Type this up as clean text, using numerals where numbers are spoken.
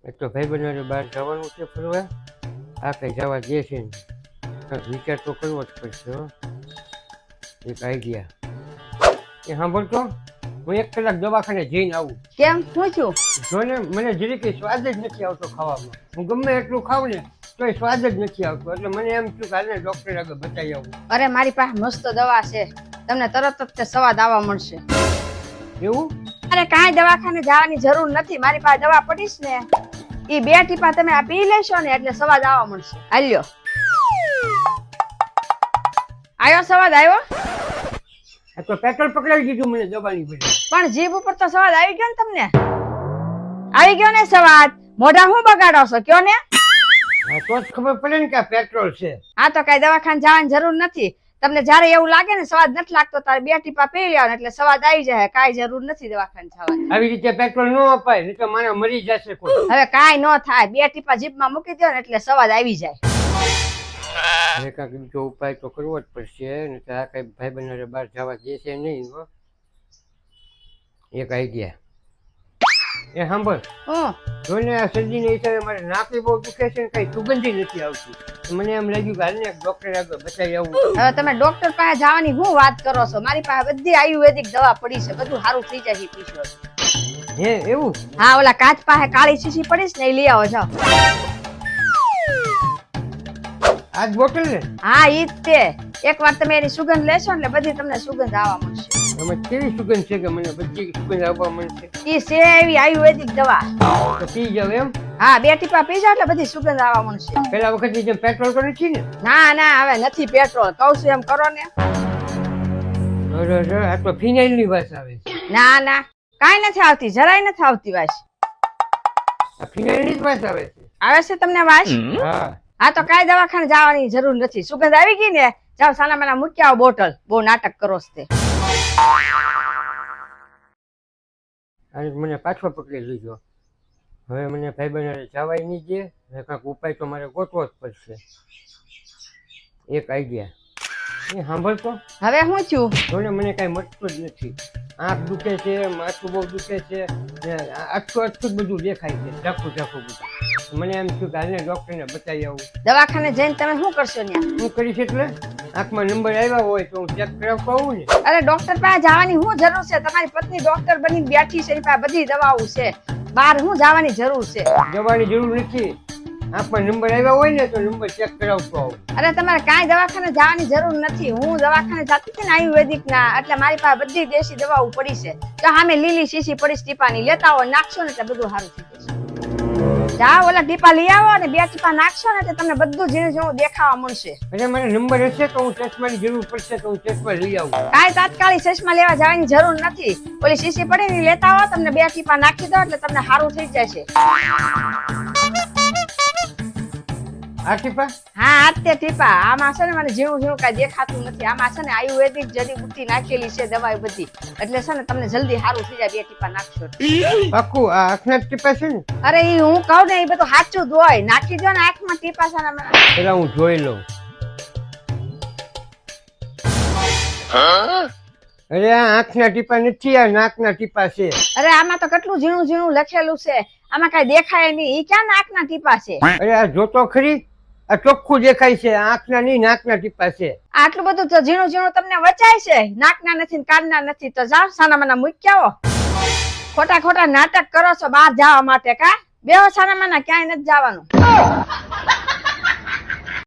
એક તો ભાઈબંધોને બહાર જવાનું છે ફરવા, આ કંઈ જવા દે છે ને. કાંઈક વિચાર તો કરવો જ પડશે હો. એક આઈડિયા એ સાંભળતો, હું 1 કલાક દવાખાને જઈને આવું. કેમ શું છું? જો ને મને જરી કંઈ સ્વાદ જ નથી આવતો ખાવામાં. હું ગમે એટલું ખાઉં ને તોય સ્વાદ જ નથી આવતો. એટલે મને એમ થયું કે હાલને ડૉક્ટર આગળ બતાવી આવું. અરે મારી પાસે મસ્ત દવા છે, તમને તરત જ તે સ્વાદ આવવા મળશે. એવું? અરે કાંઈ દવાખાને જવાની જરૂર નથી, મારી પાસે દવા પડીશ ને એ 2 ટીપા તમે આ પી લેશો ને એટલે સ્વાદ આવવા મળશે. હાલ્યો, આવ્યો સ્વાદ આવ્યો? આ તો પેટ્રોલ પકડાવી દીધું મને દવાની બધી. પણ જીભ ઉપર તો સ્વાદ આવી ગયો ને તમને? આવી ગયો ને સ્વાદ? મોઢા હું બગાડો છો કયો ને? હા તો જ ખબર પડે ને કે આ પેટ્રોલ છે. આ તો કઈ દવાખાને જવાની જરૂર નથી. તમને જયારે એવું લાગે ને સ્વાદ નથી લાગતો તારે 2 ટીપા પી લેવાનું એટલે સ્વાદ આવી જાય. કાંઈ જરૂર નથી દવાખાને જવાની. આવી રીતે પેટ્રોલ ન અપાય નહીં તો મને મરી જશે કોઈ. હવે કાંઈ ન થાય, 2 ટીપા જીભમાં મૂકી દો ને એટલે સ્વાદ આવી જાય. હવે કાંઈક બીજો ઉપાય તો કરવો જ પડશે ને તો આ કઈ ભાઈબંધોને બહાર જવા દેશે નહીં હો. એક આઈડિયા એ સાંભળ, જોઈને આ શરદીને હિસાબે મારે નાક બહુ દુખે છે ને કઈ સુગંધી નથી આવતી. મને એમ લાગ્યું કે હાલને ડોક્ટર આગળ બતાવી આવું. હવે તમે ડોક્ટર પાસે જવાની હું વાત કરો છો? મારી પાસે બધી આયુર્વેદિક દવા પડી છે, બધું સારું થઈ જાય પીશો. હે એવું? હા, ઓલા કાચ પાસે કાળી શીશી પડી છે ને એ લઈ આવો જાઓ. આ જ બોટલ ને? હા ઈ જ તે. એકવાર તમે એની સુગંધ લેશો ને બધી તમને સુગંધ આવવા મળશે. એમાં કેવી સુગંધ છે કે મને બધી સુગંધ આવવા મળશે? ઈ છે એવી આયુર્વેદિક દવા. તો પી જાવ એમ? હા, 2 ટીપા પી જાવ એટલે બધી સુગંધ આવવા મળશે. પેલા વખતની જેમ પેટ્રોલ તો નથી ને? ના ના, હવે નથી પેટ્રોલ. કહું છું એમ કરો ને. અરે આ તો ફિનાઇલ ની વાત આવે છે. ના ના, કાંઈ નથી આવતી, જરાય નથી આવતી વાસ. આ ફિનાઇલ ની જ વાત આવે છે. આવે છે તમને વાસ? હા હા, તો કાંઈ દવાખાને જવાની જરૂર નથી. સુગંધ આવી ગઈ ને જાઓ સાના માના મૂકી આવો બોટલ. બહુ નાટક કરો છો તે. અને મને પાછો પકડી લીધો. હવે મને ભાઈબંધોને જવાય નહીં દે. હવે કાંઈક ઉપાય તો મારે ગોતવો જ પડશે. એક આઈડિયા એ સાંભળતો, હવે હું છું? જોને મને કાંઈ મળતું જ નથી. આંખ દુખે છે, માથું બહુ દુખે છે, ને આખું જ બધું દેખાય છે, ઝાખું ઝાખું બધું. મને એમ થયું કે હાલને ડૉક્ટરને બતાવી આવું. દવાખાને જઈને તમે શું કરશો ત્યાં? શું કરીશ એટલે આંખમાં નંબર આવ્યા હોય તો હું ચેક કરાવતો આવું ને. અરે ડોક્ટર પાસે જવાની શું જરૂર છે? તમારી પત્ની ડોક્ટર બની બેઠી છે, એની પાસે બધી દવાઓ છે. બહાર શું જવાની જરૂર છે? જવાની જરૂર નથી. આંખમાં નંબર આવ્યા હોય ને તો નંબર ચેક કરાવતો આવું. અરે તમારે કાંઈ દવાખાને જવાની જરૂર નથી. હું દવાખાને જતી હતી ને આયુર્વેદિક ના, એટલે મારી પાસે બધી દેશી દવાઓ પડી છે. તો સામે લીલી શીશી પડી ટીપાની, લેતા હોય નાખશો ને એટલે બધું સારું થઈ જશે. જાઓ ઓલા ટીપા લઈ આવો અને 2 ટીપા નાખશો ને એટલે તમને બધું ઝીણું ઝીણું દેખાવા મળશે. અરે મને નંબર હશે તો હું ચશ્માની જરૂર પડશે તો હું ચશ્મા લઈ આવું. કાંઈ તાત્કાલિક ચશ્મા લેવા જવાની જરૂર નથી. ઓલી શીશી પડી ને લેતા આવો, તમને 2 ટીપા નાખી દો એટલે તમને સારું થઈ જશે. આ ટીપા? હા, આ તે ટીપા. આમાં છે ને મને ઝીણું ઝીણું કાંઈ દેખાતું નથી. આમાં છે ને આયુર્વેદિક જડીબુટ્ટી નાખેલી છે, દવાઈ બધી. એટલે છે ને તમને જલ્દી સારું થઈ જાય 2 ટીપા નાખશો. પાક્કું આ આંખના જ ટીપા છે ને? અરે ઈ હું કહું ને એ બધું સાચું જ હોય. નાખી દો ને આંખમાં ટીપા છે ને. પેલા હું જોઈ લઉં. અરે આ આંખના ટીપા નથી, આ નાકના ટીપા છે. અરે આમાં તો કેટલું ઝીણું ઝીણું લખેલું છે, આમાં કઈ દેખાય નહીં. ઈ ક્યાં નાકના ટીપા છે? અરે આ જોતો ખરી, આ ચોખ્ખું દેખાય છે. આંખના નહીં, નાકના ટીપા છે. આટલું બધું તો ઝીણું ઝીણું તમને વચાય છે? નાકના નથી ને કાનના નથી તો જાઓ સાના માના મૂકી આવો. ખોટા ખોટા નાટક કરો છો બહાર જવા માટે. કા બેહો સાના માના, ક્યાંય નથી જવાનું.